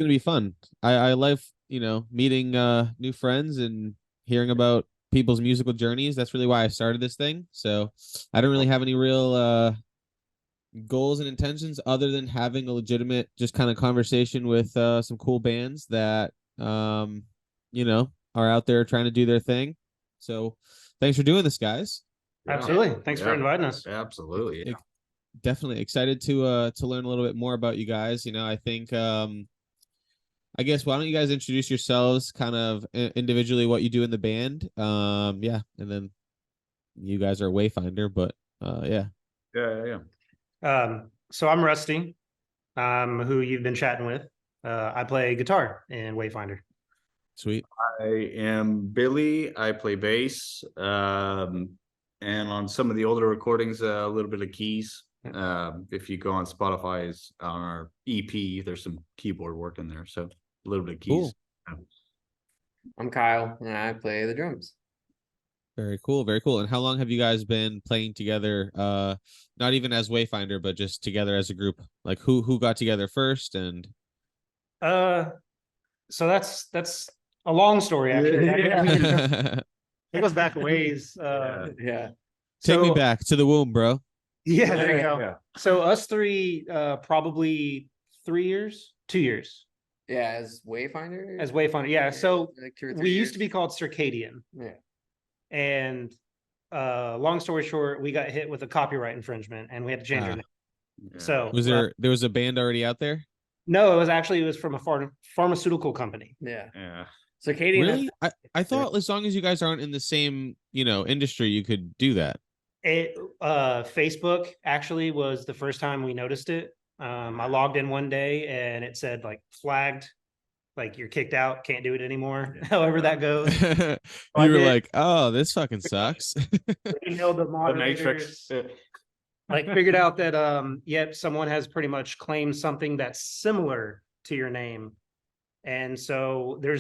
gonna be fun. I love, meeting new friends and hearing about people's musical journeys. That's really why I started this thing. So I don't really have any real goals and intentions other than having a legitimate just kind of conversation with some cool bands that are out there trying to do their thing. So thanks for doing this, guys. Absolutely. Thanks for inviting us. Absolutely. Definitely excited to learn a little bit more about you guys. I think I guess why don't you guys introduce yourselves kind of individually, what you do in the band. Yeah, and then you guys are Wayfinder, but yeah. So I'm Rusty, who you've been chatting with. I play guitar in Wayfinder. Sweet. I am Billy. I play bass. And on some of the older recordings, a little bit of keys. If you go on Spotify's on our EP, there's some keyboard work in there, so a little bit of keys. Cool. I'm Kyle, and I play the drums. Very cool, very cool. And how long have you guys been playing together? Not even as Wayfinder, but just together as a group. Like who got together first? And so that's a long story, actually. It goes back a ways. Take me back to the womb, bro. Yeah, there you go. Yeah. So us three, probably 3 years, 2 years. Yeah, as Wayfinder. As Wayfinder, yeah. So like 2 or 3 we years. used to be called Circadian. Yeah. And long story short, we got hit with a copyright infringement, and we had to change our name. Yeah. So Was there was a band already out there? No, it was from a pharmaceutical company. Yeah. Circadian. Really? I thought as long as you guys aren't in the same, industry, you could do that. Facebook actually was the first time we noticed it. I logged in one day and it said like flagged, like you're kicked out, can't do it anymore. However that goes. You were like, oh, this fucking sucks. Emailed the moderators. The Matrix. Like figured out that yep, someone has pretty much claimed something that's similar to your name. And so there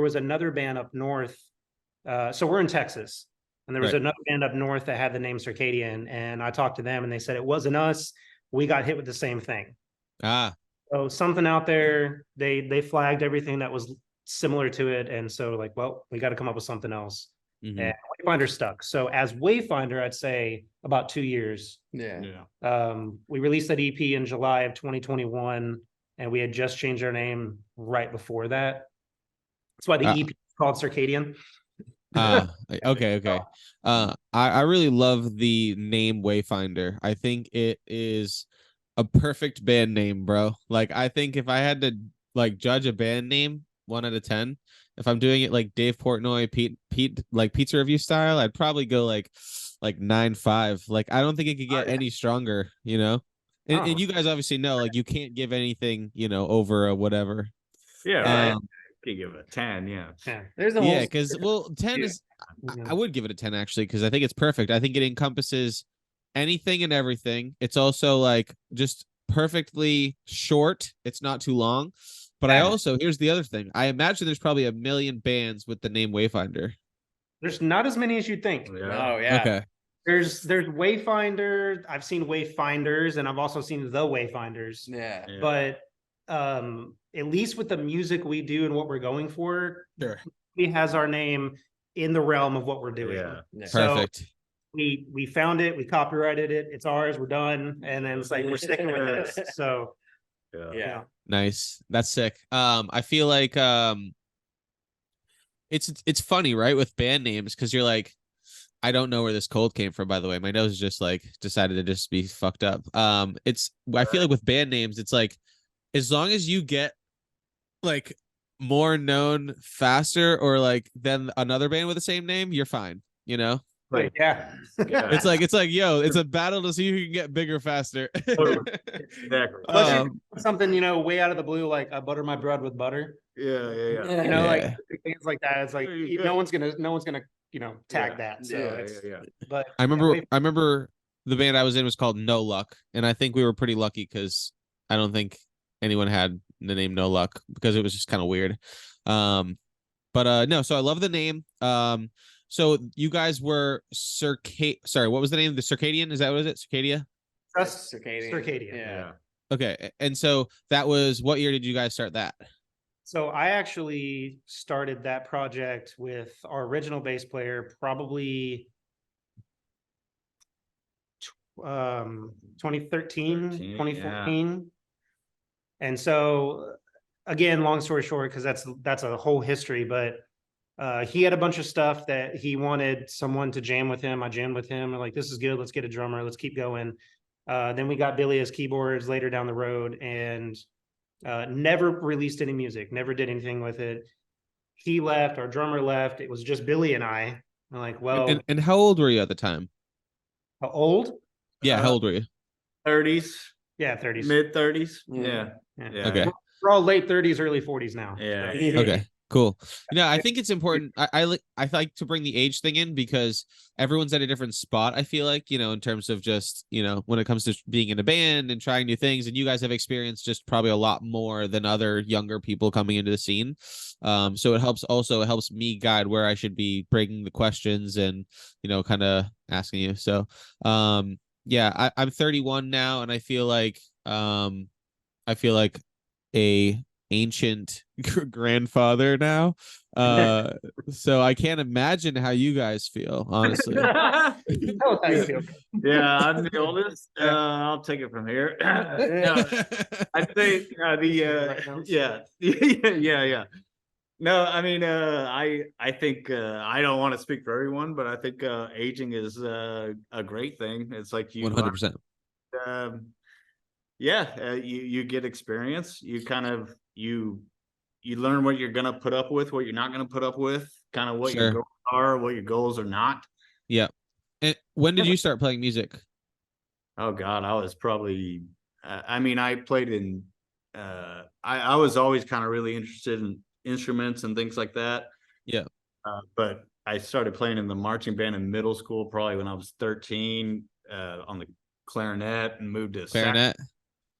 was another band up north. So we're in Texas, and there was another band up north that had the name Circadian, and I talked to them and they said it wasn't us. We got hit with the same thing. So something out there, they flagged everything that was similar to it. And so like, well, we got to come up with something else. Mm-hmm. And Wayfinder stuck. So as Wayfinder, I'd say about 2 years. Yeah. We released that EP in July of 2021, and we had just changed our name right before that. That's why the EP is called Circadian. Okay. I really love the name Wayfinder. I think it is a perfect band name, bro. Like, I think if I had to like judge a band name 1 out of 10, if I'm doing it like Dave Portnoy, Pete, like pizza review style, I'd probably go like 9.5. Like, I don't think it could get any stronger, And you guys obviously know, like, you can't give anything, over a whatever. Yeah. You give it a 10. Yeah. There's a whole because 10 is. I would give it a 10 actually, because I think it's perfect. I think it encompasses anything and everything. It's also like just perfectly short. It's not too long. But I also, here's the other thing. I imagine there's probably a million bands with the name Wayfinder. There's not as many as you think. Yeah. Oh, yeah. Okay. There's Wayfinder. I've seen Wayfinders, and I've also seen the Wayfinders. Yeah. But at least with the music we do and what we're going for, sure, he has our name in the realm of what we're doing. Yeah. So perfect. We found it, we copyrighted it, it's ours, we're done, and then it's like we're sticking with this. So yeah. Nice. That's sick. I feel like it's funny, right, with band names, because you're like, I don't know where this cold came from, by the way. My nose just like decided to just be fucked up. I feel like with band names, it's like, as long as you get like more known faster or like than another band with the same name, you're fine, Like, yeah. It's like, yo, it's a battle to see who can get bigger faster. Exactly. Something, way out of the blue, like I butter my bread with butter. Yeah. Like things like that. It's like no one's gonna tag that. So But I remember the band I was in was called No Luck, and I think we were pretty lucky because I don't think anyone had the name No Luck, because it was just kind of weird. No, so I love the name. So you guys were sorry, what was the name? The Circadian? Is that what is it? Circadia? Circadian. Yeah. Okay, and so that was what year did you guys start that? So I actually started that project with our original bass player, probably 2013, 2014. And so again, long story short, because that's a whole history, but he had a bunch of stuff that he wanted someone to jam with him. I jammed with him. I'm like, this is good. Let's get a drummer. Let's keep going. Then we got Billy as keyboards later down the road, and never released any music, never did anything with it. He left, our drummer left. It was just Billy and I. I'm like, well, And how old were you at the time? how old? Yeah, how old were you? 30s. Yeah, 30s. Mid 30s. Yeah. Yeah. Okay. We're all late 30s, early 40s now. Yeah. Okay. Cool. I think it's important. I like to bring the age thing in because everyone's at a different spot. I feel like, in terms of just, when it comes to being in a band and trying new things, and you guys have experienced just probably a lot more than other younger people coming into the scene. So it helps me guide where I should be breaking the questions and, kind of asking you. So, yeah, I'm 31 now, and I feel like a ancient grandfather now. So I can't imagine how you guys feel, honestly. How you feel? Yeah, I'm the oldest. I'll take it from here. I'd say yeah. No, I mean, I think I don't want to speak for everyone, but I think aging is a great thing. It's like you 100%. You get experience. You kind of you learn what you're gonna put up with, what you're not gonna put up with, kind of what your goals are, what your goals are not. Yeah. And when did you start playing music? Oh God, I was probably. I mean, I played in. I was always kind of really interested in instruments and things like that. Yeah. But I started playing in the marching band in middle school, probably when I was 13, on the clarinet, and moved to Clarinet.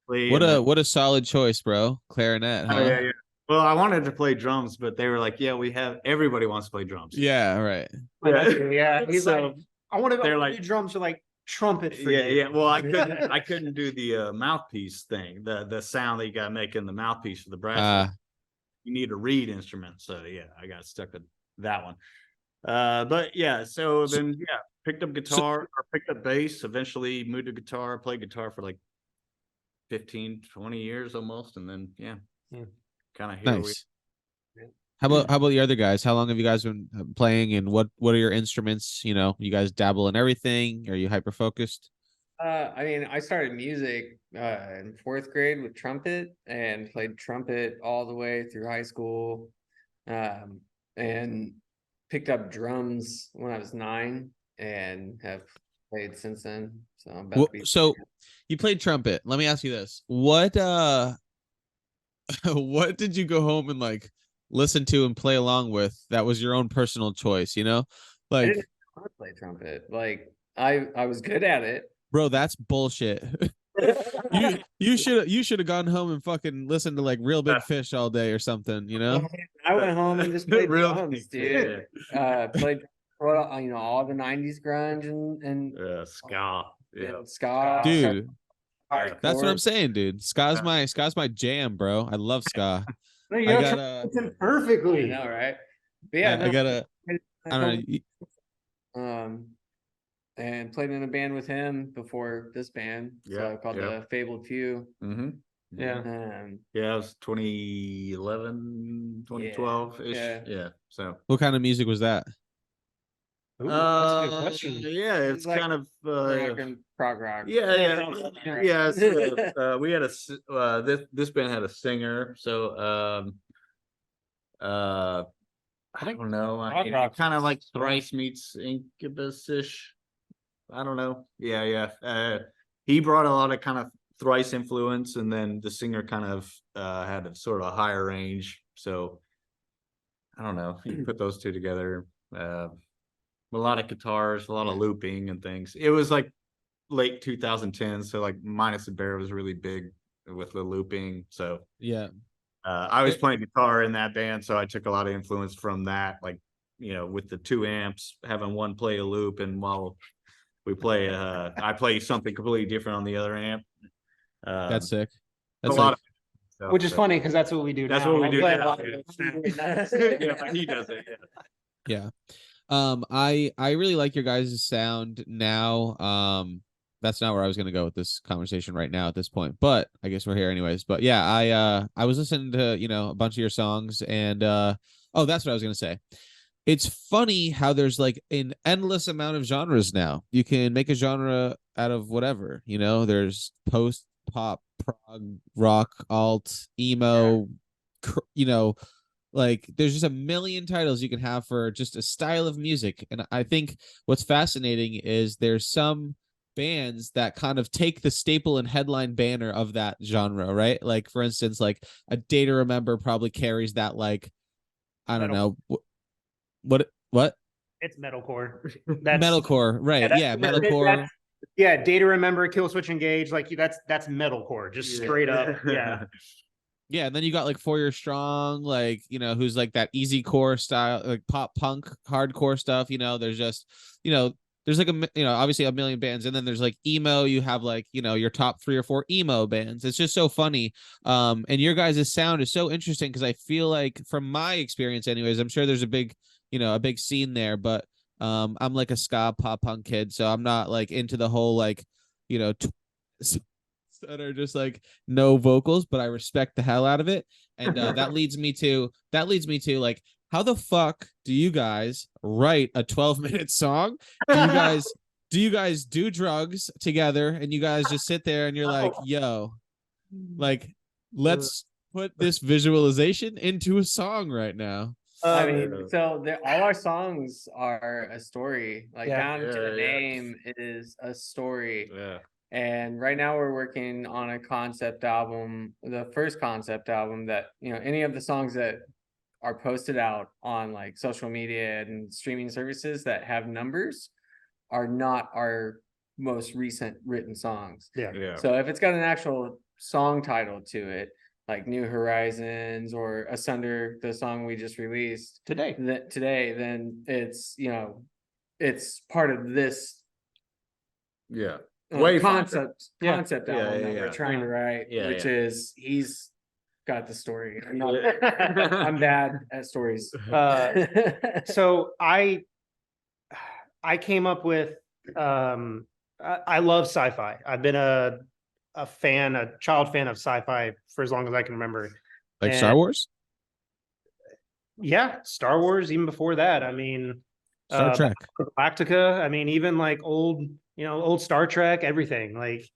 What What a solid choice, bro. Clarinet, huh? Oh, yeah. Well, I wanted to play drums, but they were like, "Yeah, everybody wants to play drums." Yeah, right. Yeah. He's like, I want to like do drums are like trumpet for you. you. Well, I couldn't do the mouthpiece thing, the sound that you got to make in the mouthpiece for the brass. You need a reed instrument, so yeah, I got stuck with that one. But yeah, so then picked up guitar or picked up bass. Eventually moved to guitar. Played guitar for like 15, 20 years almost, and then kind of here. Nice. How about the other guys? How long have you guys been playing, and what are your instruments? You guys dabble in everything. Are you hyper focused? I mean, I started music in 4th grade with trumpet and played trumpet all the way through high school, and picked up drums when I was 9 and have played since then. So I'm about to be. So you played trumpet. Let me ask you this: what what did you go home and like listen to and play along with that was your own personal choice? I Like, didn't want to play trumpet. Like I was good at it. bro, that's bullshit. you should have gone home and fucking listened to like Real Big Fish all day or something, I went home and just played Real drums, dude. Played all the 90s grunge and ska. Yeah. ska. Dude. Hardcore. That's what I'm saying, dude. Ska's my jam, bro. I love ska. No, I gotta perfectly. I know, right? But yeah, I gotta I don't know. And played in a band with him before this band, called the Fabled Few. Mm-hmm. Yeah. It was 2011, 2012 ish. Yeah. So What kind of music was that? Ooh, that's a good question. Yeah, it's like kind of prog rock. Yeah. So, we had this band had a singer, so I don't know. Kind of like Thrice meets Incubus-ish. I don't know. Yeah. He brought a lot of kind of Thrice influence, and then the singer kind of had a sort of a higher range. So I don't know. You put those two together. A lot of guitars, a lot of looping and things. It was like late 2010, so like Minus the Bear was really big with the looping. So yeah, I was playing guitar in that band, so I took a lot of influence from that. Like with the 2 amps, having one play a loop, and while we play, I play something completely different on the other amp. That's sick. A That's lot like, of stuff, Which is so- funny because that's what we do That's now. what we I'm do glad- now. Yeah, but he does it. Yeah. yeah. I really like your guys' sound now. That's not where I was gonna go with this conversation right now at this point, but I guess we're here anyways. But yeah, I was listening to, a bunch of your songs, and oh, that's what I was gonna say. It's funny how there's like an endless amount of genres now. You can make a genre out of whatever, there's post, pop, prog, rock, alt, emo, like there's just a million titles you can have for just a style of music. And I think what's fascinating is there's some bands that kind of take the staple and headline banner of that genre, right? Like for instance, like a Day to Remember probably carries that, like, I don't Metal. know what It's metalcore. That's metalcore, right? Yeah, metalcore. yeah. Day to Remember, Kill Switch Engage, like that's metalcore, just straight up. Yeah. Yeah, and then you got like 4 Year Strong, like, who's like that easy core style, like pop punk hardcore stuff. There's just, there's like obviously a million bands, and then there's like emo. You have like, your top 3 or 4 emo bands. It's just so funny. And your guys' sound is so interesting because I feel like, from my experience, anyways, I'm sure there's a big scene there, but I'm like a ska pop punk kid, so I'm not like into the whole like, that are just like no vocals, but I respect the hell out of it. And that leads me to like, how the fuck do you guys write a 12-minute song? Do you guys do drugs together and you guys just sit there and you're like, yo, like, let's put this visualization into a song right now? I mean, so all our songs are a story, like down to the name is a story. Yeah. And right now we're working on a concept album, the first concept album that, any of the songs that are posted out on like social media and streaming services that have numbers are not our most recent written songs. Yeah. So if it's got an actual song title to it, like New Horizons or Asunder, the song we just released today, then it's, it's part of this. Yeah. Concept album that we're trying to write, which is he's got the story. I'm bad at stories. So I came up with I love sci-fi. I've been a child fan of sci-fi for as long as I can remember. Like Star Wars? Yeah, Star Wars, even before that. I mean, Star Trek, Galactica. I mean, even like old Star Trek, everything. Like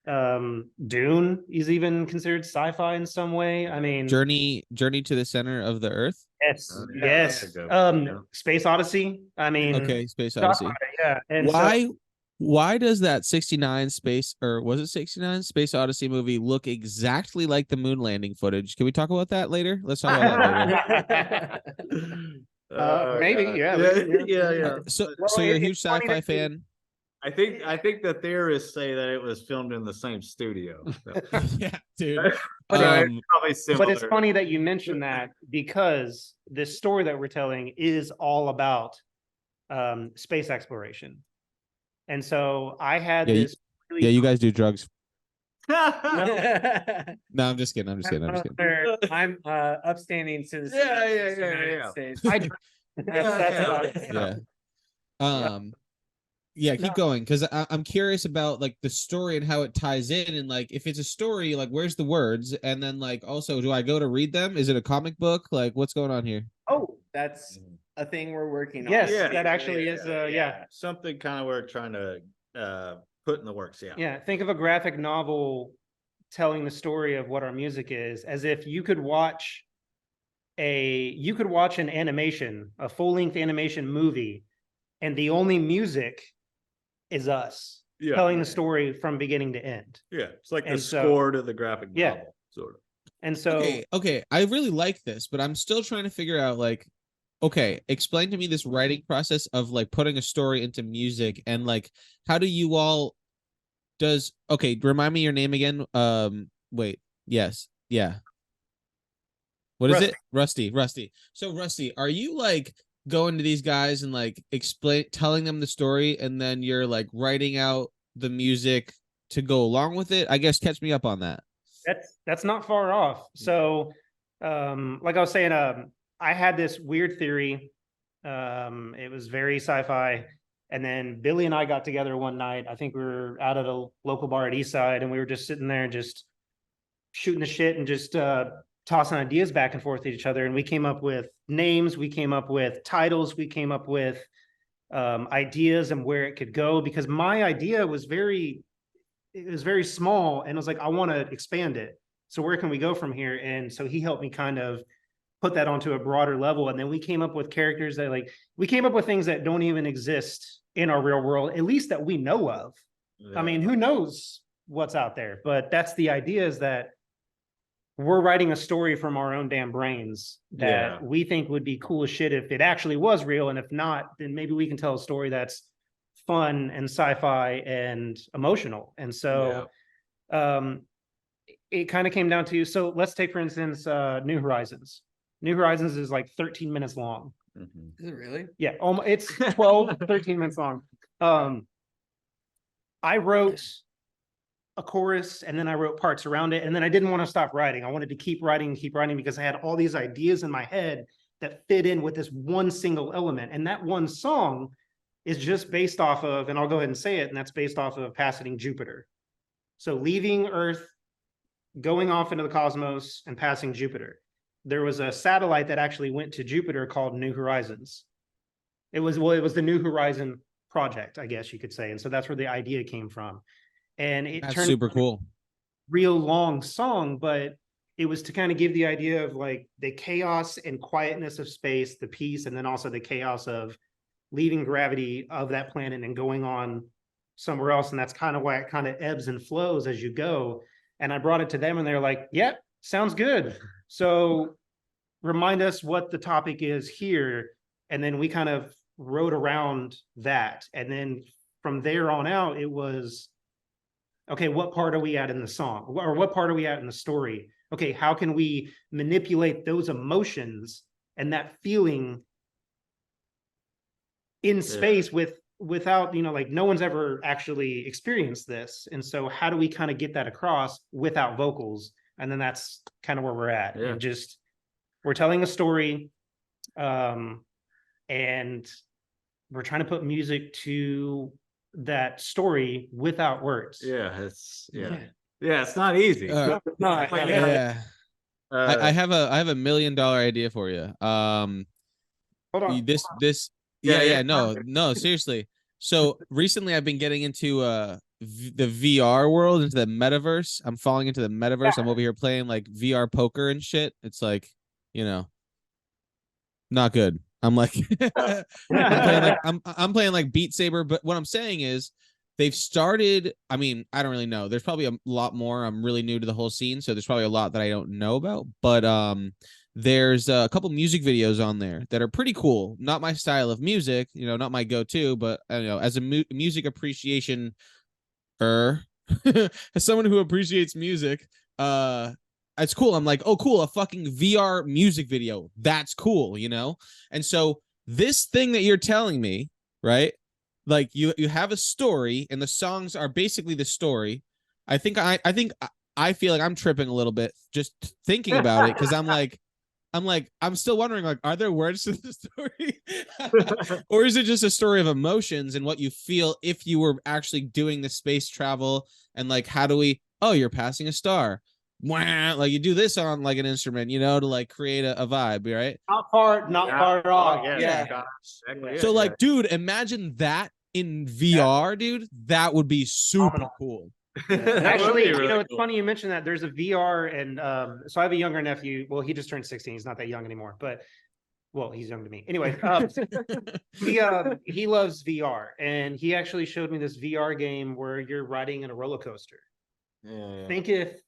Dune is even considered sci-fi in some way. I mean, Journey to the Center of the Earth. Yes. Space Odyssey. I mean, okay, Space Odyssey. Yeah. And why does that 69 Space Odyssey movie look exactly like the moon landing footage? Can we talk about that later? Let's talk about that later. Maybe, yeah. So you're a huge sci-fi fan. I think the theorists say that it was filmed in the same studio. So. Yeah, dude. Probably similar. But it's funny that you mentioned that, because this story that we're telling is all about space exploration. And so I had this. You guys do drugs. No, I'm just kidding. I'm upstanding citizen. Yeah. States. Yeah, keep going, because I'm curious about like the story and how it ties in, and like if it's a story, like where's the words, and then like also, do I go to read them? Is it a comic book? Like what's going on here? Oh, that's a thing we're working on. Yes, that actually is. Something kind of we're trying to put in the works. Yeah. Think of a graphic novel telling the story of what our music is, as if you could watch an animation, a full-length animation movie, and the only music is us telling the story from beginning to end. Yeah, it's like the score to the graphic novel, sort of. And so, okay, I really like this, but I'm still trying to figure out, like, okay, explain to me this writing process of like putting a story into music, and like, how do you all remind me your name again? Wait, yes, yeah. What is it? Rusty. So Rusty, are you like going to these guys and like telling them the story, and then you're like writing out the music to go along with it? I guess catch me up on that. That's not far off. So, like I was saying, I had this weird theory. It was very sci-fi. And then Billy and I got together one night. I think we were out at a local bar at Eastside, and we were just sitting there, just shooting the shit and just tossing ideas back and forth at each other. And we came up with names, we came up with titles, we came up with ideas and where it could go. Because my idea was very small, and it was like, I want to expand it. So where can we go from here? And so he helped me kind of put that onto a broader level. And then we came up with characters that, like, we came up with things that don't even exist in our real world, at least that we know of. Yeah. I mean, who knows what's out there? But that's the idea, is that we're writing a story from our own damn brains that we think would be cool as shit if it actually was real. And if not, then maybe we can tell a story that's fun and sci-fi and emotional. And so it kind of came down to, so let's take, for instance, New Horizons. New Horizons is like 13 minutes long. Mm-hmm. Is it really? Yeah, it's 12, 13 minutes long. I wrote a chorus, and then I wrote parts around it, and then I didn't want to stop writing. I wanted to keep writing because I had all these ideas in my head that fit in with this one single element. And that one song is just based off of, and I'll go ahead and say it, and that's based off of passing Jupiter. So leaving Earth, going off into the cosmos, and passing Jupiter. There was a satellite that actually went to Jupiter called New Horizons. It was the New Horizon project, I guess you could say. And so that's where the idea came from. And it turned super cool. Real long song, but it was to kind of give the idea of like the chaos and quietness of space, the peace, and then also the chaos of leaving gravity of that planet and going on somewhere else. And that's kind of why it kind of ebbs and flows as you go. And I brought it to them, and they're like, yeah, sounds good. So remind us what the topic is here. And then we kind of wrote around that. And then from there on out, it was, okay, what part are we at in the song? Or what part are we at in the story? Okay, how can we manipulate those emotions and that feeling in space without, like, no one's ever actually experienced this. And so how do we kind of get that across without vocals? And then that's kind of where we're at. And just, we're telling a story, and we're trying to put music to that story without words. It's not easy. I have a $1 million idea for you. Hold on. No, seriously. So recently I've been getting into the VR world, into the metaverse. I'm falling into the metaverse. I'm over here playing like VR poker and shit. It's like, not good. I'm like, I'm playing like Beat Saber. But what I'm saying is, they've started. I mean, I don't really know. There's probably a lot more. I'm really new to the whole scene, so there's probably a lot that I don't know about. But there's a couple music videos on there that are pretty cool. Not my style of music, not my go-to, but as a music appreciation, as someone who appreciates music, it's cool. I'm like, oh, cool, a fucking VR music video. That's cool, And so this thing that you're telling me, right? Like you have a story, and the songs are basically the story. I think I feel like I'm tripping a little bit just thinking about it, because I'm still wondering, like, are there words to the story? Or is it just a story of emotions and what you feel if you were actually doing the space travel? And like, how do you're passing a star. Like you do this on like an instrument, to like create a vibe, right? Not far off. So like, dude, imagine that in VR, dude. That would be super cool. Actually, it's funny you mentioned that. There's a VR, and so I have a younger nephew. Well, he just turned 16. He's not that young anymore, but he's young to me. Anyway, he loves VR, and he actually showed me this VR game where you're riding in a roller coaster. Think if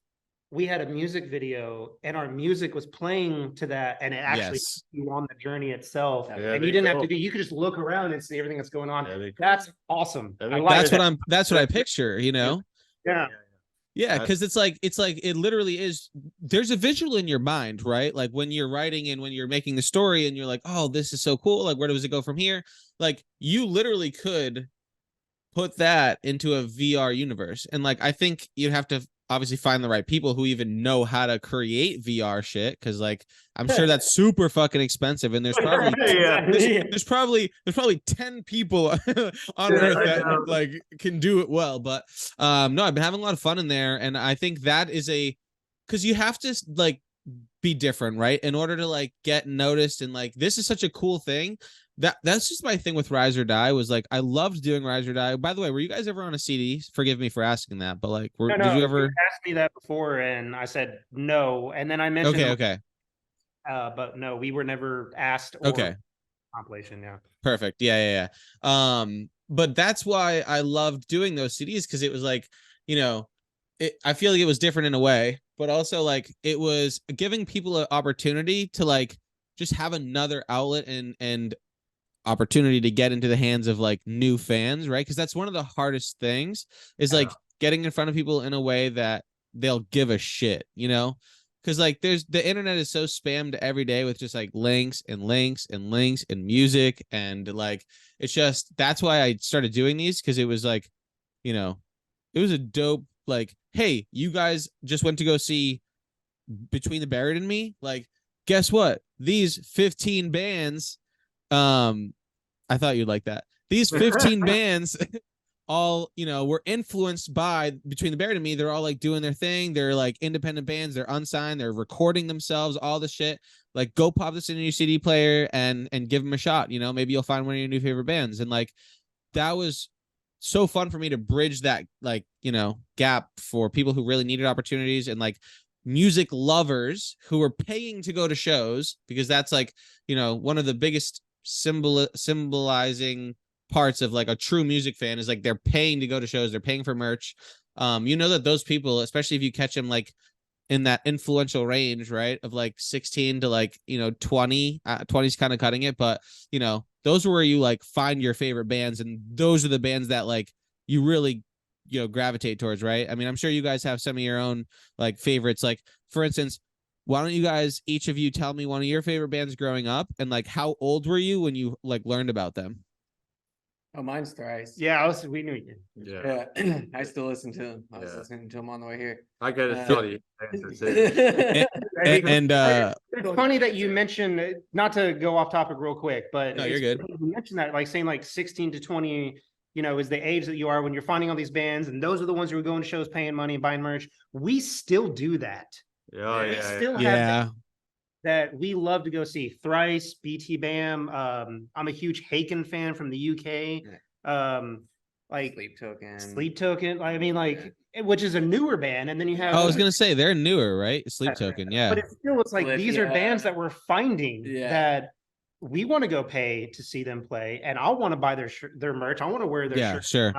we had a music video and our music was playing to that, and it actually put you on the journey itself, and you didn't have to you could just look around and see everything that's going on. That's awesome. That's what I picture, Yeah, because it's like it literally is. There's a visual in your mind, right? Like when you're writing and when you're making the story, and you're like, oh, this is so cool. Like, where does it go from here? Like, you literally could put that into a VR universe, and like, I think you'd have to obviously find the right people who even know how to create VR shit, because like I'm sure that's super fucking expensive, and there's probably there's probably 10 people on earth that like can do it well. But no, I've been having a lot of fun in there, and I think that is because you have to like be different, right, in order to like get noticed. And like this is such a cool thing. That's just my thing with Rise or Die, was like I loved doing Rise or Die. By the way, were you guys ever on a CD? Forgive me for asking that, but like did you ever asked me that before and I said no, and then I mentioned okay but no, we were never asked or compilation. Yeah, perfect. Yeah. But that's why I loved doing those CDs, because it was like, you know, I feel like it was different in a way, but also like it was giving people an opportunity to like just have another outlet and opportunity to get into the hands of like new fans, right? Because that's one of the hardest things, is like getting in front of people in a way that they'll give a shit, you know? Because like the internet is so spammed every day with just like links and links and links and music, and like it's just, that's why I started doing these, because it was like, you know, it was a dope, like, hey, you guys just went to go see Between the Buried and Me, like guess what, these 15 bands, I thought you'd like that, these 15 bands all, you know, were influenced by Between the Buried and Me. They're all like doing their thing. They're like independent bands. They're unsigned. They're recording themselves, all the shit. Like, go pop this in your CD player and give them a shot. You know, maybe you'll find one of your new favorite bands. And like, that was so fun for me to bridge that, like, you know, gap for people who really needed opportunities, and like music lovers who were paying to go to shows, because that's like, you know, one of the biggest symbolizing parts of like a true music fan is like they're paying to go to shows, they're paying for merch. You know that those people, especially if you catch them like in that influential range, right, of like 16 to like, you know, 20, 20's kind of cutting it, but you know, those are where you like find your favorite bands, and those are the bands that like you really, you know, gravitate towards, right? I mean, I'm sure you guys have some of your own like favorites. Like, for instance, why don't you guys, each of you, tell me one of your favorite bands growing up, and like how old were you when you like learned about them? Oh, mine's Thrice. yeah, we knew you. Yeah. I still listen to him. I was listening to him on the way here. I gotta tell you. It's funny that you mentioned, not to go off topic real quick, but no, you're good. You mentioned that, like saying like 16 to 20, you know, is the age that you are when you're finding all these bands, and those are the ones who are going to shows, paying money and buying merch. We still do that. Yeah. That we love to go see Thrice, BT Bam. I'm a huge Haken fan from the UK. Like Sleep Token. I mean, like, which is a newer band, and then you have. I was gonna say they're newer, right? Sleep Token, yeah. But it's like these are bands that we're finding that we want to go pay to see them play, and I want to buy their merch. I want to wear their shirt. Sure.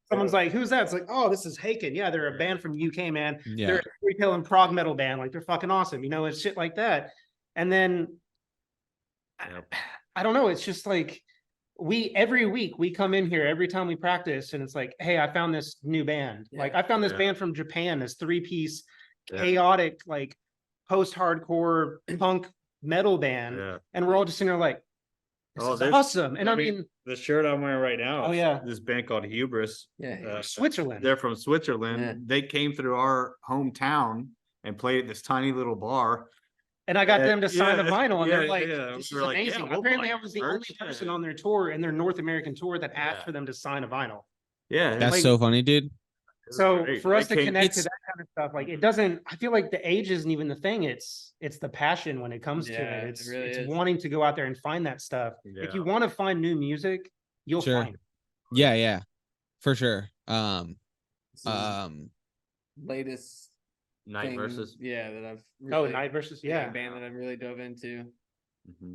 Someone's like, "Who's that?" It's like, "Oh, this is Haken. Yeah, they're a band from UK, man. They're a retail and prog metal band. Like, they're fucking awesome. You know, it's shit like that." And then I don't know. It's just like every week we come in here every time we practice, and it's like, hey, I found this new band. Like, I found this band from Japan, this 3-piece chaotic, like post-hardcore punk metal band. And we're all just sitting there like, this is awesome. And I mean, the shirt I'm wearing right now. This band called Hubris. Switzerland. They're from Switzerland. They came through our hometown and played at this tiny little bar. And I got them to sign a vinyl, and they're like, this is amazing. Apparently, I was the only person on their tour, in their North American tour, that asked for them to sign a vinyl. Yeah. That's so funny, dude. So for us to connect to that kind of stuff, like, it doesn't, I feel like the age isn't even the thing. It's the passion when it comes to it. It's wanting to go out there and find that stuff. If you want to find new music, you'll find it. Yeah, for sure. Latest Night Versus. that I've Night Versus, band that I've really dove into.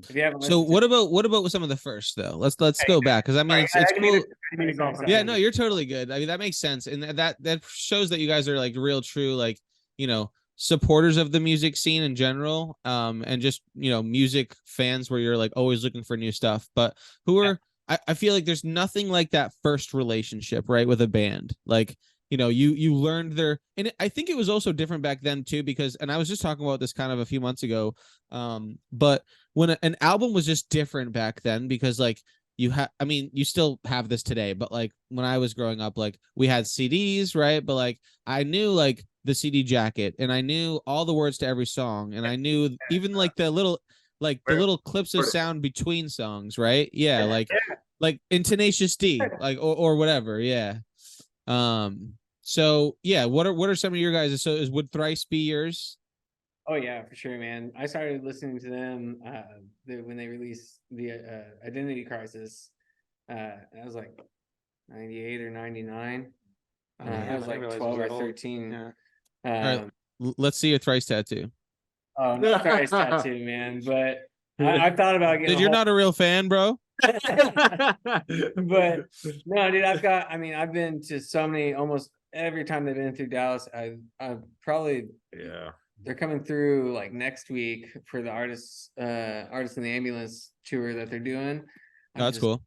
If you haven't so what about some of the first though? Let's go back, because I mean it's cool. Yeah, no, you're totally good. I mean, that makes sense, and that shows that you guys are like real true, like, you know, supporters of the music scene in general, and just, you know, music fans where you're like always looking for new stuff. But who are I feel like there's nothing like that first relationship, right, with a band. Like, you know, you learned their, and I think it was also different back then too, because, and I was just talking about this kind of a few months ago, but when an album was just different back then, because like I mean, you still have this today, but like when I was growing up, like we had CDs, right? But like I knew like the CD jacket, and I knew all the words to every song, and I knew even like the little clips of sound between songs, right? Yeah, like in Tenacious D, like or whatever, yeah. So yeah, what are some of your guys? So would Thrice be yours? Oh yeah, for sure, man. I started listening to them when they released the Identity Crisis. I was like 98 or 99. I was like 12 or 13. Yeah. All right, let's see your Thrice tattoo. Oh, no Thrice tattoo, man. But I thought about getting. Dude, you're not a real fan, bro. But no, dude, I've been to so many, almost every time they've been through Dallas. I've probably they're coming through like next week for the artists in the ambulance tour that they're doing. Oh, that's cool.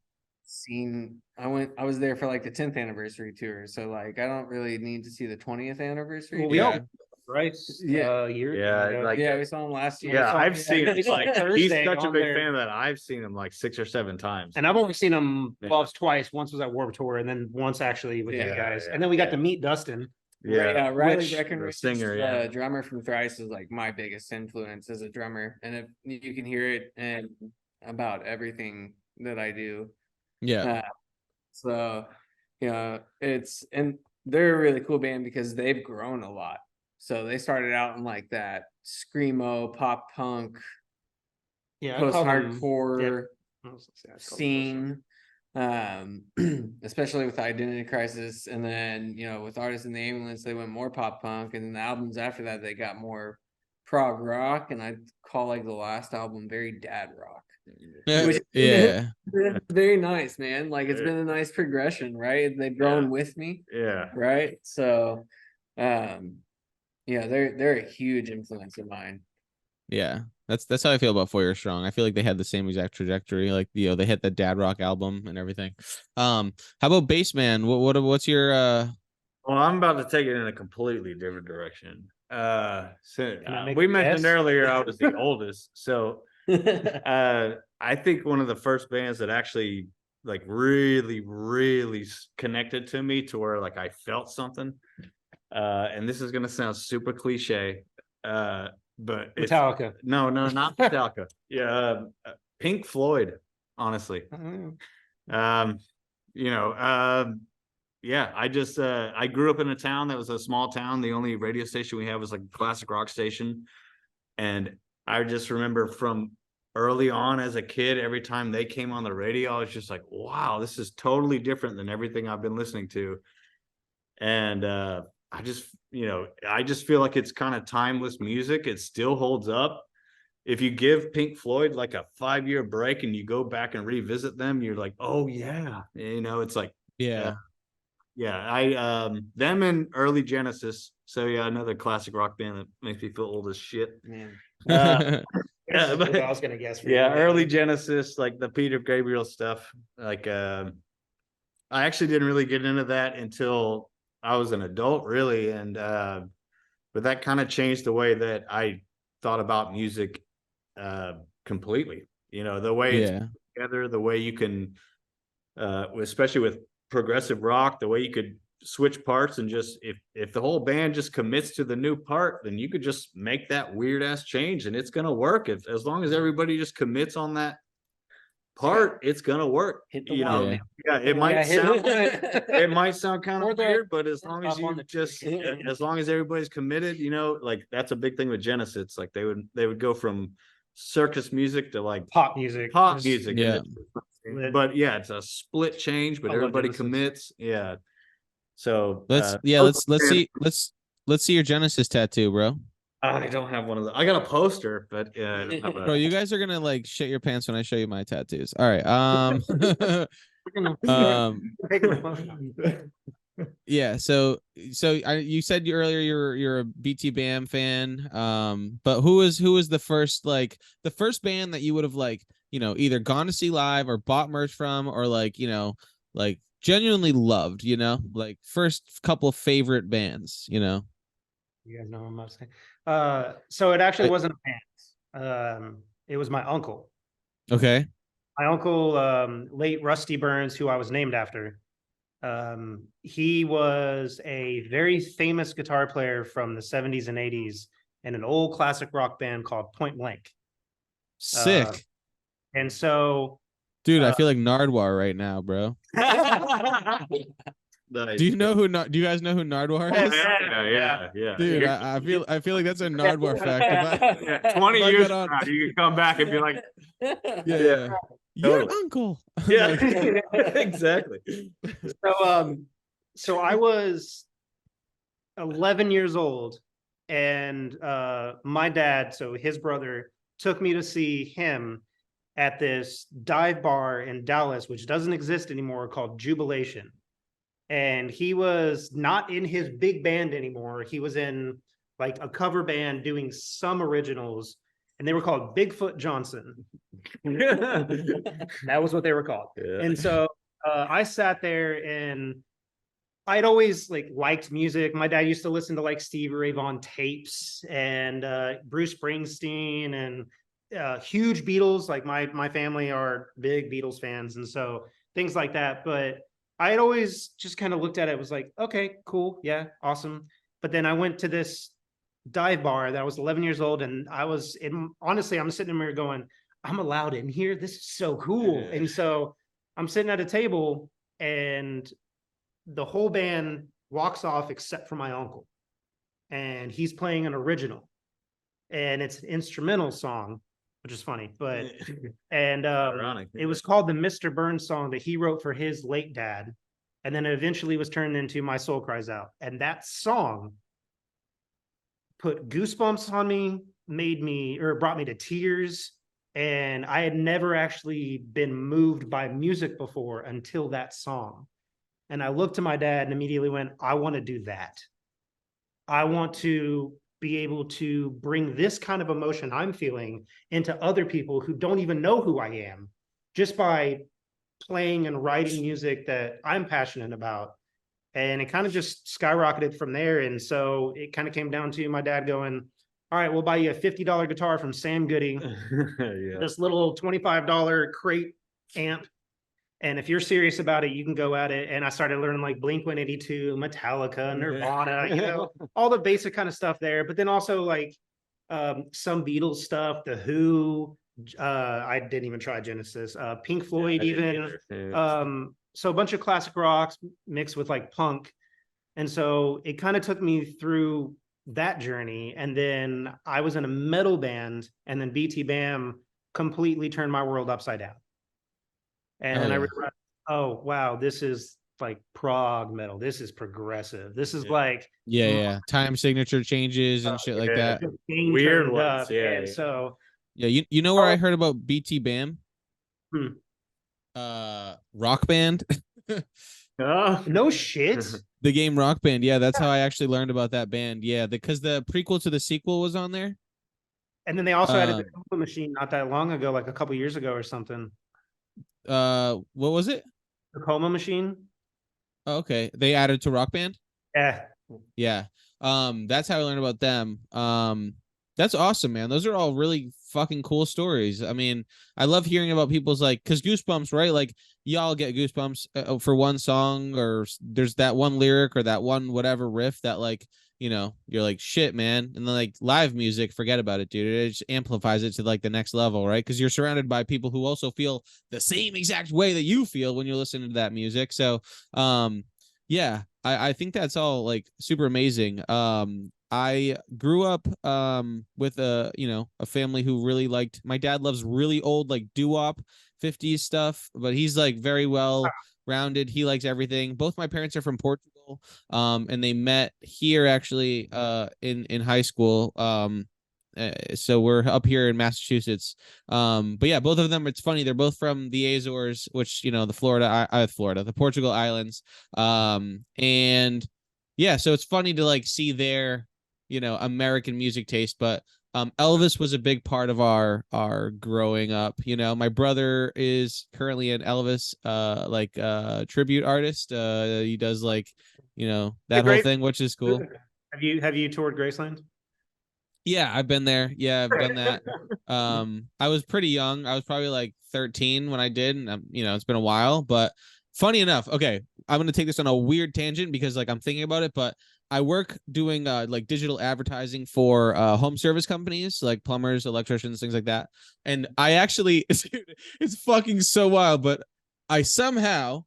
I was there for like the 10th anniversary tour, so like I don't really need to see the 20th anniversary. Well, we all Thrice year. We saw him last year. Yeah, I've seen it. Like, he's Thursday such a on big their- fan that I've seen him like 6 or 7 times. And I've only seen him twice. Once was at Warped Tour, and then once actually with you guys. And then we got to meet Dustin. Riley the Breckenridge, singer, drummer from Thrice, is like my biggest influence as a drummer, and if you can hear it and about everything that I do. Yeah. So and they're a really cool band because they've grown a lot. So they started out in like that screamo, pop punk, post-hardcore scene, especially with Identity Crisis, and then with Artists in the Ambulance they went more pop punk, and then the albums after that they got more prog rock, and I call like the last album very dad rock. Which very nice, man. Like it's been a nice progression, right? They've grown with me, right? So they're a huge influence of mine. Yeah, that's how I feel about 4 Years Strong. I feel like they had the same exact trajectory. Like they hit the dad rock album and everything. How about Bassman? What's your Well, I'm about to take it in a completely different direction. We mentioned earlier I was the oldest, so I think one of the first bands that actually like really connected to me to where like I felt something. And this is gonna sound super cliche, but Metallica. No, not Metallica. Pink Floyd, honestly. I just I grew up in a town that was a small town. The only radio station we had was like a classic rock station, and I just remember from early on as a kid, every time they came on the radio, I was just like, wow, this is totally different than everything I've been listening to. And I just feel like it's kind of timeless music. It still holds up. If you give Pink Floyd like a 5-year break and you go back and revisit them, you're like, oh yeah, it's like them and early Genesis. So another classic rock band that makes me feel old as shit. Man. I was gonna guess. Early Genesis, like the Peter Gabriel stuff. Like I actually didn't really get into that until I was an adult, really, and but that kind of changed the way that I thought about music completely. The way it's put together, the way you can, especially with progressive rock, the way you could switch parts and just if the whole band just commits to the new part, then you could just make that weird ass change and it's gonna work. As long as everybody just commits on that part, it's gonna work. It might sound kind of weird, but as long as as long as everybody's committed, like that's a big thing with Genesis. Like they would go from circus music to like pop music. Yeah. But it's a split change, but everybody commits. Yeah. So let's see your Genesis tattoo, bro. I don't have one of those. I got a poster, but bro, you guys are gonna like shit your pants when I show you my tattoos. All right. Yeah. So you said earlier you're a BT Bam fan. But who was the first band that you would have either gone to see live or bought merch from, or like genuinely loved, like first couple of favorite bands, You guys know what I'm about to say. So it actually wasn't a band. It was my uncle. Okay. my uncle, late Rusty Burns, who I was named after. He was a very famous guitar player from the 70s and 80s in an old classic rock band called Point Blank. Sick. And so, Dude, I feel like Nardwar right now, bro. Nice. Do you know who? Do you guys know who Nardwar is? Yeah. Dude, I feel like that's a Nardwar fact. If 20 if I years got from on- now, you can come back and be like, yeah. Your Totally. uncle. yeah, Like, exactly. so I was 11 years old, and my dad, so his brother, took me to see him at this dive bar in Dallas, which doesn't exist anymore, called Jubilation. And he was not in his big band anymore. He was in like a cover band doing some originals, and they were called Bigfoot Johnson. That was what they were called. Yeah. And so I sat there, and I'd always like liked music. My dad used to listen to like Stevie Ray Vaughan tapes and Bruce Springsteen and huge Beatles. Like my family are big Beatles fans, and so things like that. But I had always just kind of looked at it, was like, okay, cool, yeah, awesome. But then I went to this dive bar that I was 11 years old, and honestly, I'm sitting in there going, I'm allowed in here. This is so cool. Yeah. And so I'm sitting at a table, and the whole band walks off except for my uncle, and he's playing an original, and it's an instrumental song, which is funny, but and Ironic. it was called the Mr. Burns song that he wrote for his late dad, and then it eventually was turned into My Soul Cries Out. And that song put goosebumps on me, brought me to tears, and I had never actually been moved by music before until that song. And I looked to my dad and immediately went, I want to do that. I want to be able to bring this kind of emotion I'm feeling into other people who don't even know who I am, just by playing and writing music that I'm passionate about. And it kind of just skyrocketed from there. And so it kind of came down to my dad going, all right, we'll buy you a $50 guitar from Sam Goody, Yeah. this little $25 crate amp. And if you're serious about it, you can go at it. And I started learning like Blink-182, Metallica, Nirvana, you know, all the basic kind of stuff there. But then also like some Beatles stuff, The Who. I didn't even try Genesis, Pink Floyd, even. So a bunch of classic rocks mixed with like punk. And so it kind of took me through that journey. And then I was in a metal band, and then BT Bam completely turned my world upside down. And then I realized, oh, wow, this is like prog metal. This is progressive. This is like time signature changes and shit like that. Weird ones. And so you know where I heard about BT Bam? Rock Band. No shit. The game Rock Band. Yeah, that's how I actually learned about that band. Yeah, because the prequel to the sequel was on there. And then they also added the Coma Machine not that long ago, like a couple years ago or something. What was it? The Coma Machine. Oh, okay, they added to Rock Band. Yeah. That's how I learned about them. That's awesome, man. Those are all really fucking cool stories. I mean, I love hearing about people's like, because Goosebumps, right? Like, y'all get goosebumps for one song, or there's that one lyric or that one whatever riff that, like, you know, you're like, shit, man. And then like live music, forget about it, dude. It just amplifies it to like the next level, right? Because you're surrounded by people who also feel the same exact way that you feel when you listen to that music. So, yeah, I think that's all like super amazing. I grew up with a family who really liked, my dad loves really old like doo-wop 50s stuff, but he's like very well rounded. He likes everything. Both my parents are from Portugal, and they met here actually in high school. So we're up here in Massachusetts. But yeah, both of them, it's funny, they're both from the Azores, which, you know, the Portugal Islands. And yeah, so it's funny to like see their, you know, American music taste. But Elvis was a big part of our growing up. You know, my brother is currently an Elvis tribute artist. He does like, you know, that whole thing, which is cool. Have you toured Graceland? Yeah, I've been there. Yeah, I've done that. I was pretty young. I was probably like 13 when I did, and it's been a while, but funny enough, okay, I'm going to take this on a weird tangent because like I'm thinking about it, but I work doing like digital advertising for home service companies like plumbers, electricians, things like that. And I actually it's fucking so wild, but I somehow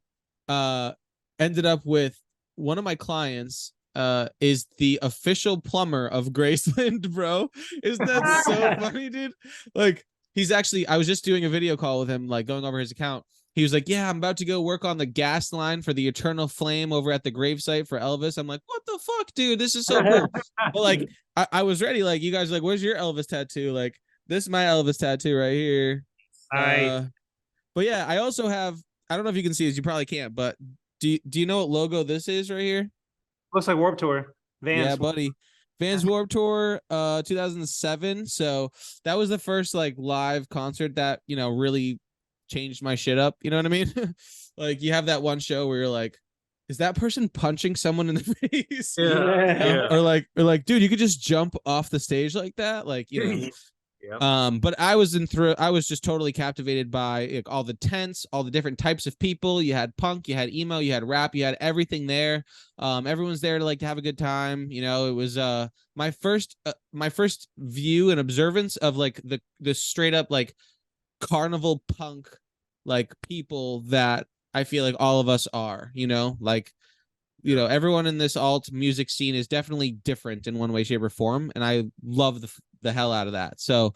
uh ended up with one of my clients is the official plumber of Graceland, bro. Isn't that so funny, dude? Like he's actually, I was just doing a video call with him, like going over his account. He was like, yeah, I'm about to go work on the gas line for the Eternal Flame over at the gravesite for Elvis. I'm like, what the fuck, dude? This is so cool. But like, I was ready. Like, you guys are like, where's your Elvis tattoo? Like, this is my Elvis tattoo right here. But yeah, I also have, I don't know if you can see this, you probably can't, but do you know what logo this is right here? Looks like Warped Tour. Vans. Yeah, buddy. Vans Warped Tour 2007. So that was the first like live concert that, really changed my shit up. You know what I mean? Like you have that one show where you're like, is that person punching someone in the face? Yeah. Or like, dude, you could just jump off the stage like that. Like, Yep. But I was just totally captivated by like, all the tents, all the different types of people. You had punk, you had emo, you had rap, you had everything there. Everyone's there to like to have a good time. It was my first view and observance of like the straight up like carnival punk like people that I feel like all of us are, like everyone in this alt music scene is definitely different in one way, shape, or form, and I love the hell out of that. So,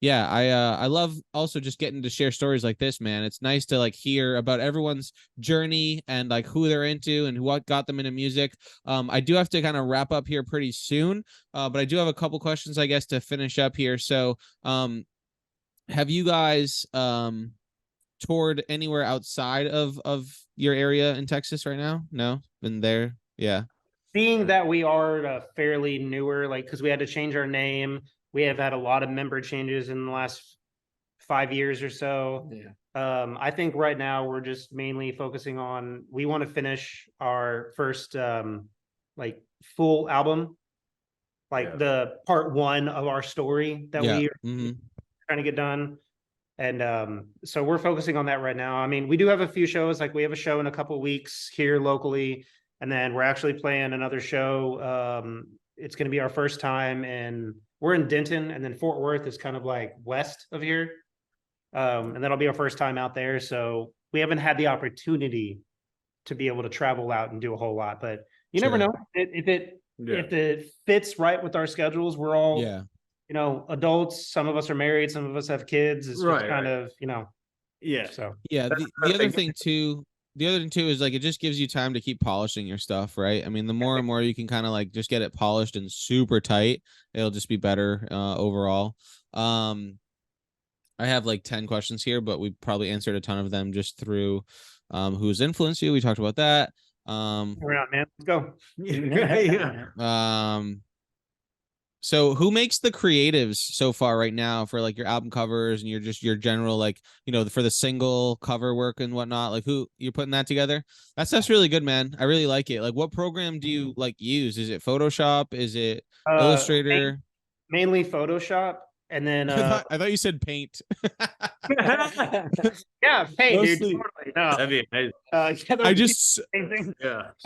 yeah, I love also just getting to share stories like this, man. It's nice to like hear about everyone's journey and like who they're into and what got them into music. I do have to kind of wrap up here pretty soon, but I do have a couple questions, I guess, to finish up here. So, have you guys toured anywhere outside of your area in Texas right now? No, been there. Yeah. Being that we are fairly newer, like because we had to change our name, we have had a lot of member changes in the last 5 years or so. Yeah. I think right now we're just mainly focusing on, we want to finish our first like full album, like the part one of our story that we are trying to get done. And so we're focusing on that right now. I mean, we do have a few shows, like we have a show in a couple of weeks here locally, and then we're actually playing another show. It's going to be our first time, and we're in Denton, and then Fort Worth is kind of like west of here. And that'll be our first time out there. So we haven't had the opportunity to be able to travel out and do a whole lot, but you never know if it fits right with our schedules. We're all adults. Some of us are married, some of us have kids. It's just kind of, so the other thing too, is like it just gives you time to keep polishing your stuff, right? I mean, the more and more you can kind of like just get it polished and super tight, it'll just be better overall. I have like 10 questions here, but we probably answered a ton of them just through who's influenced you. We talked about that. We're out, man. Let's go. So who makes the creatives so far right now for like your album covers and your general like for the single cover work and whatnot? Like who you're putting that together? That's really good, man. I really like it. Like what program do you like use? Is it Photoshop? Is it Illustrator? Mainly Photoshop, and then I thought you said Paint. Yeah, Paint, dude. Totally. No. That'd be amazing. I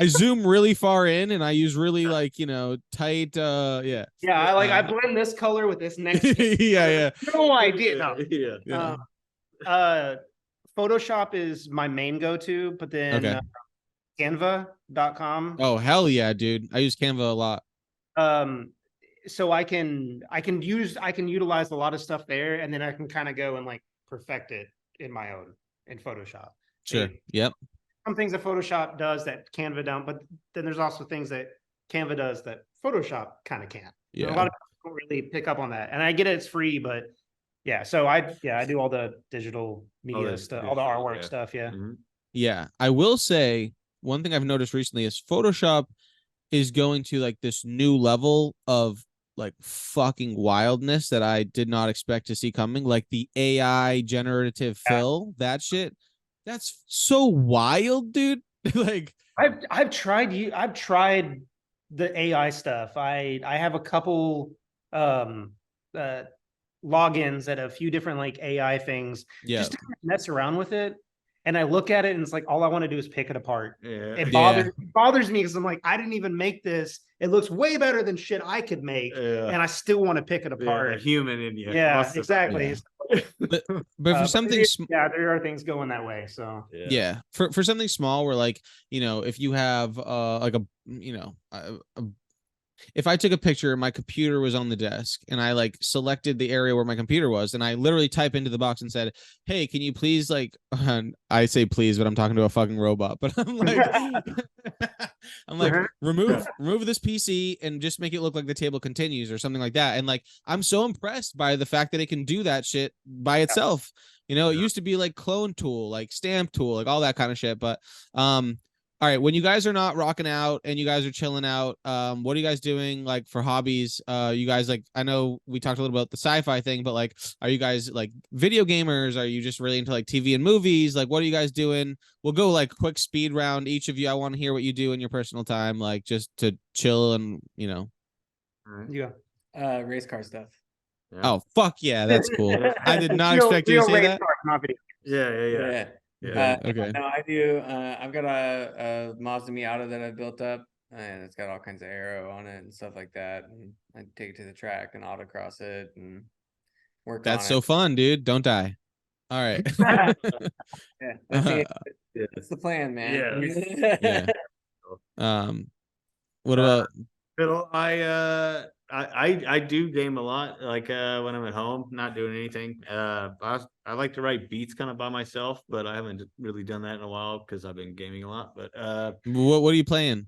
zoom really far in and I use really like tight I blend this color with this next no idea. Photoshop is my main go-to, but then Canva.com. Oh hell yeah, dude. I use Canva a lot. So I can utilize a lot of stuff there, and then I can kind of go and like perfect it in my own in Photoshop. Sure. Yep. Some things that Photoshop does that Canva don't, but then there's also things that Canva does that Photoshop kind of can't. Yeah. So a lot of people don't really pick up on that, and I get it, it's free, but so I do all the digital media stuff, all the artwork stuff. Yeah. Mm-hmm. Yeah. I will say one thing I've noticed recently is Photoshop is going to like this new level of like fucking wildness that I did not expect to see coming. Like the AI generative fill, that shit. That's so wild, dude. Like I've tried the AI stuff. I have a couple logins at a few different like AI things Yeah. just to kind of mess around with it. And I look at it and it's like all I want to do is pick it apart. Yeah. It bothers me because I'm like, I didn't even make this. It looks way better than shit I could make, and I still want to pick it apart. Yeah, the human in you. Yeah, exactly. Yeah. But for something yeah, there are things going that way. So yeah, for something small where like, you know, if you have like a, you know, if I took a picture and my computer was on the desk and I like selected the area where my computer was and I literally type into the box and said, hey, can you please like, I say please, but I'm talking to a fucking robot, but I'm like, I'm like, remove this PC and just make it look like the table continues or something like that. And like, I'm so impressed by the fact that it can do that shit by itself. You know, it used to be like clone tool, like stamp tool, like all that kind of shit. But all right, when you guys are not rocking out and you guys are chilling out, what are you guys doing like for hobbies? You guys like, I know we talked a little about the sci-fi thing, but like, are you guys like video gamers? Are you just really into like TV and movies? Like, what are you guys doing? We'll go like quick speed round each of you. I want to hear what you do in your personal time, like just to chill and, you know. Yeah. Race car stuff. Yeah. Oh, fuck yeah, that's cool. I did not expect you to say that. Yeah. Okay. No, I do. I've got a Mazda Miata that I built up, and it's got all kinds of aero on it and stuff like that. And I take it to the track and autocross it and work That's on so it. fun, dude. Don't die. All right. Yeah, that's the plan, man. Yeah. What about Fiddle, I do game a lot, like when I'm at home, not doing anything. I like to write beats kind of by myself, but I haven't really done that in a while because I've been gaming a lot. But what are you playing?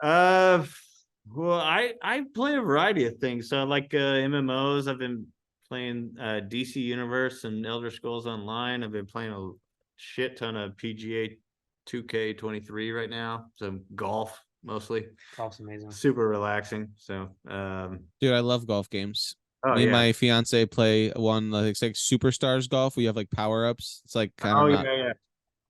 well, I play a variety of things. So like MMOs, I've been playing DC Universe and Elder Scrolls Online. I've been playing a shit ton of PGA 2K23 right now. So golf mostly. Golf's amazing. Super relaxing. So Dude, I love golf games. oh, Me and yeah. my fiance play one like it's like Superstars golf. We have like power ups. It's like kind of yeah.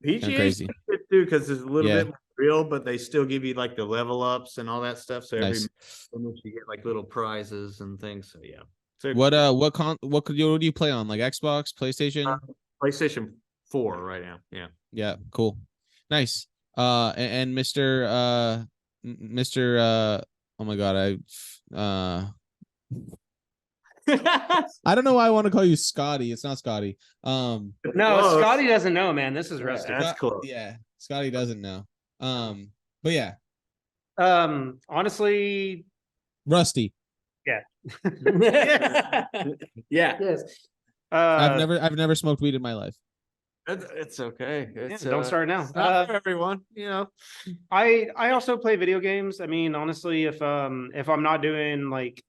PGA crazy. good too because it's a little Yeah. bit more real, but they still give you like the level ups and all that stuff. So Nice. every minute you get like little prizes and things. So yeah. So What what do you play on? Like Xbox, PlayStation? PlayStation 4 right now. Yeah. Yeah, cool. Nice. And Mr. Oh my god, I don't know why I want to call you Scotty. It's not Scotty. No, Close. Scotty doesn't know, man. This is Rusty. That's close. Yeah, Scotty doesn't know. But yeah, honestly, Rusty. yeah. Yeah. Yes. I've never smoked weed in my life. It's okay. It's don't start now. not for everyone, you know. I also play video games. I mean, honestly, if I'm not doing like,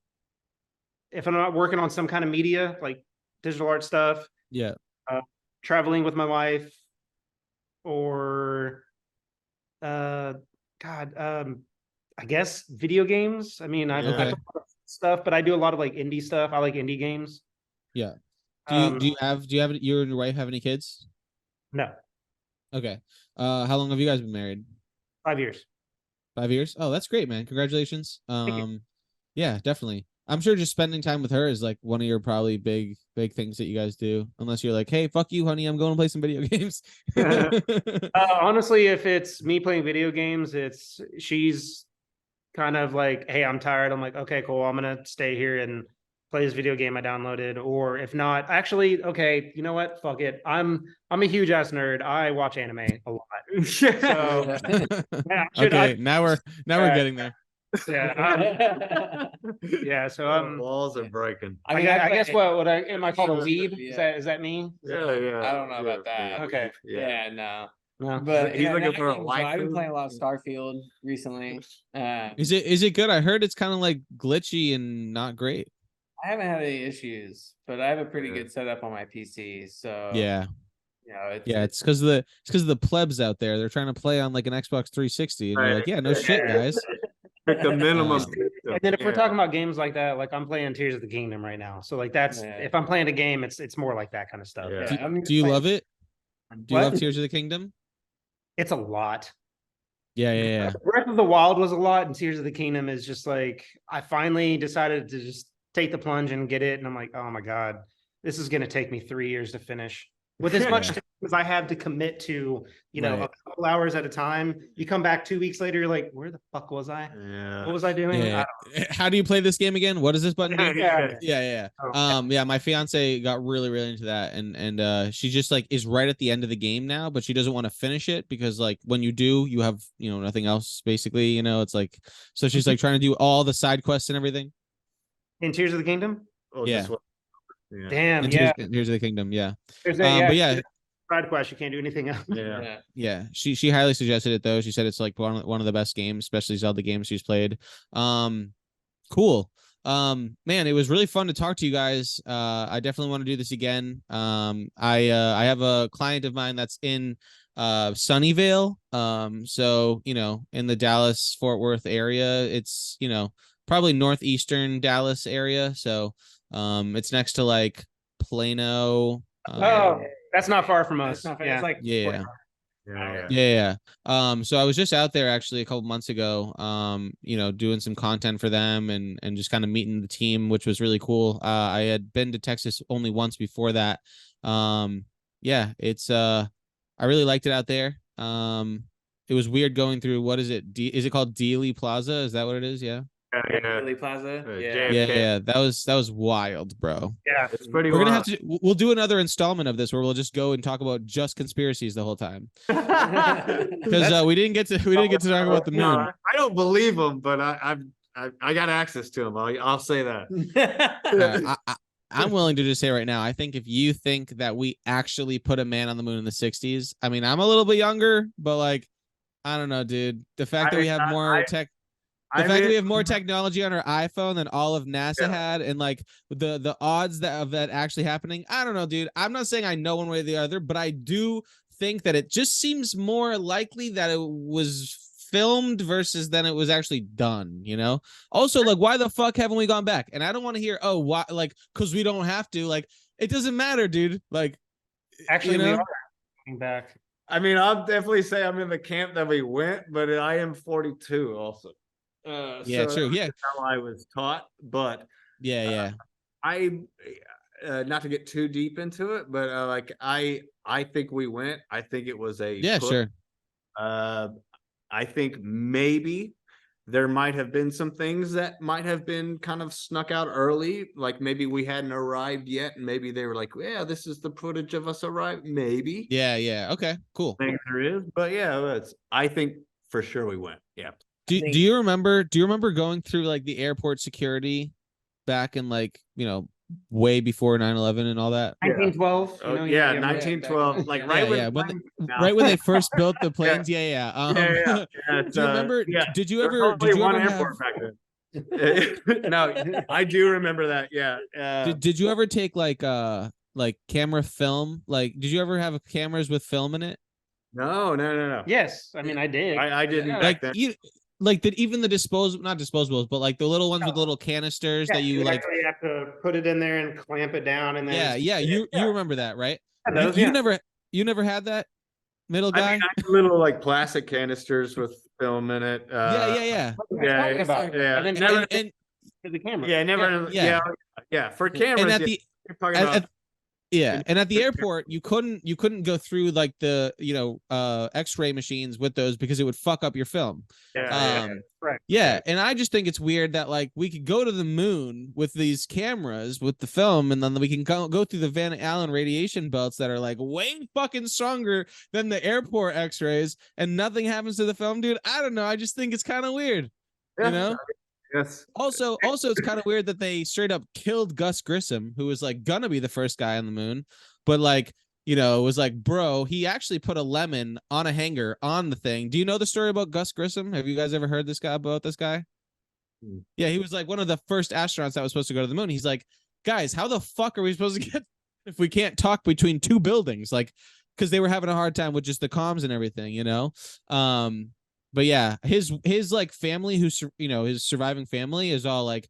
if I'm not working on some kind of media like digital art stuff, Yeah. Traveling with my wife, or I guess video games. I mean, I do a lot of stuff, but I do a lot of like indie stuff. I like indie games. Yeah. Do you have you and your wife have any kids? No. Okay. How long have you guys been married? 5 years. 5 years? Oh, that's great, man. Congratulations. Thank you. Yeah, definitely. I'm sure just spending time with her is like one of your probably big things that you guys do. Unless you're like, hey, fuck you, honey, I'm going to play some video games. Honestly, if it's me playing video games, she's kind of like, hey, I'm tired. I'm like, okay, cool. I'm gonna stay here and play this video game I downloaded. Or if not, actually, okay, you know what? Fuck it. I'm a huge ass nerd. I watch anime a lot. So yeah, okay, now we're getting there. Yeah. Yeah. So walls are breaking. I guess what am I called a weeb? Is that me? Yeah. I don't know about that. Okay. Yeah, no. No. But He's looking for a so waifu. I've been playing a lot of Starfield recently. Is it good? I heard it's kind of like glitchy and not great. I haven't had any issues, but I have a pretty good setup on my PC. So yeah, you know, it's because of the plebs out there. They're trying to play on like an Xbox 360, and you're like, yeah, no shit, guys. The minimum. And then if we're talking about games like that, like I'm playing Tears of the Kingdom right now. So like that's if I'm playing a game, it's more like that kind of stuff. Yeah. Do you love it? Do you What? love Tears of the Kingdom? It's a lot. Yeah. Breath of the Wild was a lot, and Tears of the Kingdom is just like I finally decided to just take the plunge and get it, and I'm like, oh my god, this is gonna take me 3 years to finish. With as much Yeah. time as I have to commit to, a Right. couple hours at a time, you come back 2 weeks later, you're like, where the fuck was I? Yeah. What was I doing? Yeah. How do you play this game again? What does this button do? Yeah. Yeah. Oh, Yeah, my fiance got really into that, and she just like is right at the end of the game now, but she doesn't want to finish it because like when you do, you have nothing else basically. It's like so she's like trying to do all the side quests and everything. in Tears of the Kingdom? Oh, Yeah. just what? Yeah. Damn, And yeah. Tears of the Kingdom, yeah. There's that, But yeah, side quest, you can't do anything else. Yeah. yeah, she highly suggested it though. She said it's like one of the best games, especially Zelda games she's played. Cool. Man, it was really fun to talk to you guys. I definitely want to do this again. I have a client of mine that's in Sunnyvale. So in the Dallas Fort Worth area. It's probably northeastern Dallas area. So it's next to like Plano. Oh, that's not far from us. Yeah. It's like Yeah. Yeah. Yeah. So I was just out there actually a couple months ago, doing some content for them and just kind of meeting the team, which was really cool. I had been to Texas only once before that. Yeah, it's I really liked it out there. It was weird going through, what is it? Is it called Dealey Plaza? Is that what it is? Yeah. Yeah. Lily Plaza. Yeah. Yeah. That was wild, bro. Yeah. It's pretty We're gonna wild. have to. We'll do another installment of this where we'll just go and talk about just conspiracies the whole time because we didn't get to talk about the moon. No, I don't believe them, but I got access to them. I'll say that. I'm willing to just say right now, I think if you think that we actually put a man on the moon in the 60s, I mean, I'm a little bit younger, but like, I don't know, dude. The fact that we have more tech. The fact that we have more technology on our iPhone than all of NASA had, and like the odds of that actually happening, I don't know, dude. I'm not saying I know one way or the other, but I do think that it just seems more likely that it was filmed versus than it was actually done. Also, like, why the fuck haven't we gone back? And I don't want to hear, oh, why? Like, because we don't have to. Like, it doesn't matter, dude. Like, Actually, we are going back. I mean, I'll definitely say I'm in the camp that we went, but I am 42 also. Yeah, so true. Yeah, that's how I was taught, but yeah. I not to get too deep into it, but like I think we went. I think it was a Yeah, push. sure. I think maybe there might have been some things that might have been kind of snuck out early, like maybe we hadn't arrived yet, and maybe they were like, "Yeah, this is the footage of us arrived." Maybe. Yeah. Okay, cool. I think there is, but yeah, I think for sure we went. Yeah. Do you remember going through like the airport security back in like, way before 9/11 and all that? 1912. Oh, yeah, 1912. Like right when they first built the planes. Yeah. Do you remember? Did you ever? Did you ever airport back then? No, I do remember that. Yeah. Did you ever take like camera film? Like, did you ever have cameras with film in it? No. Yes, I mean I did. I didn't like back then. Like that, even the not disposables, but like the little ones with little canisters that you like. You have to put it in there and clamp it down, and then you remember that, right? Those, you never had that, middle guy. I mean, I had little like plastic canisters with film in it. Yeah. And then And for the camera. Yeah, never. Yeah. For cameras. and at the you're talking about. and at the airport you couldn't go through like the x-ray machines with those because it would fuck up your film. And I just think it's weird that like we could go to the moon with these cameras with the film, and then we can go through the Van Allen radiation belts that are like way fucking stronger than the airport x-rays, and nothing happens to the film, dude. I don't know, I just think it's kind of weird. Yes. Also, it's kind of weird that they straight up killed Gus Grissom, who was like gonna be the first guy on the moon, but like, it was like, bro, he actually put a lemon on a hanger on the thing. Do you know the story about Gus Grissom? Have you guys ever heard about this guy? Yeah, he was like one of the first astronauts that was supposed to go to the moon. He's like, guys, how the fuck are we supposed to get if we can't talk between two buildings? Like, because they were having a hard time with just the comms and everything, But yeah, his like family, his surviving family is all like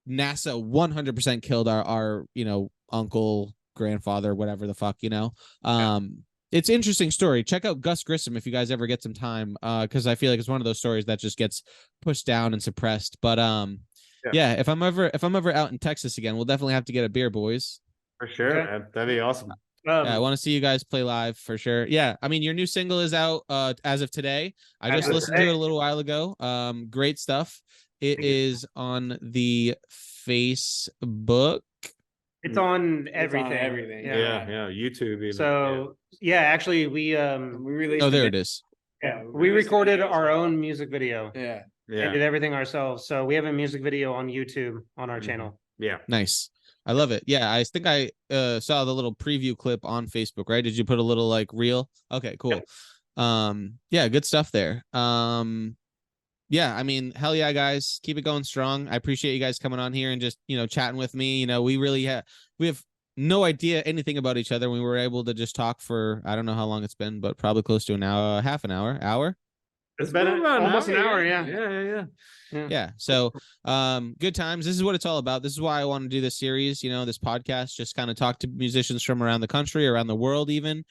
NASA 100% killed our uncle, grandfather, whatever the fuck, it's interesting story. Check out Gus Grissom if you guys ever get some time, because I feel like it's one of those stories that just gets pushed down and suppressed. But yeah, if I'm ever out in Texas again, we'll definitely have to get a beer, boys. For sure, Okay. man. That'd be awesome. Yeah, I want to see you guys play live for sure. Yeah, I mean, your new single is out as of today. I just listened to it a little while ago. Great stuff. It is on the Facebook. It's on It's on everything. everything. Yeah, YouTube. Even. So yeah, actually we released. Oh, there it is. yeah, we recorded our own music video. Yeah. And did everything ourselves. So we have a music video on YouTube on our channel. Yeah. Nice. I love it. Yeah, I think I saw the little preview clip on Facebook, right? Did you put a little like reel? Okay, cool. Yep. Yeah, good stuff there. Yeah, I mean, hell yeah, guys, keep it going strong. I appreciate you guys coming on here and just, chatting with me. We really we have no idea anything about each other. We were able to just talk for, I don't know how long it's been, but probably close to an hour, half an hour. It's been almost an hour. Yeah. So, good times. This is what it's all about. This is why I want to do this series, this podcast, just kind of talk to musicians from around the country, around the world, even.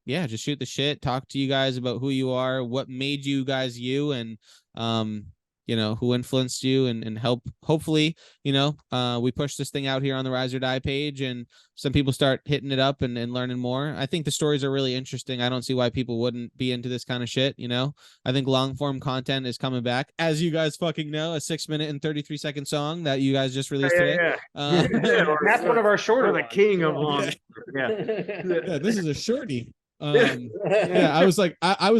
Yeah, just shoot the shit, talk to you guys about who you are, what made you guys you, and, who influenced you, and hopefully, we push this thing out here on the Rise or Die page and some people start hitting it up and learning more. I think the stories are really interesting. I don't see why people wouldn't be into this kind of shit. I think long form content is coming back, as you guys fucking know, a 6-minute and 33-second song that you guys just released today. That's one of our shorter. The king of long. Yeah, this is a shorty. Yeah, I was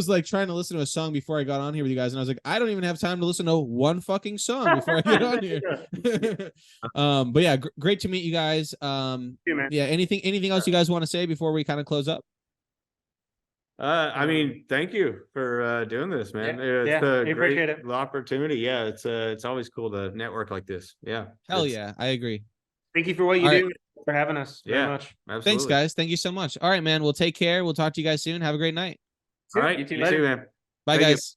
like trying to listen to a song before I got on here with you guys, and I was like, I don't even have time to listen to one fucking song before I get on here. But yeah, great to meet you guys. Yeah, anything else you guys want to say before we kind of close up? I mean, thank you for doing this, man. Yeah, It's a appreciate great opportunity. Yeah, it's always cool to network like this. Yeah. Hell yeah, I agree. Thank you for what you do, for having us very much. Absolutely. Thanks, guys. Thank you so much. All right, man. We'll take care. We'll talk to you guys soon. Have a great night. All right, you too, man. Bye, guys.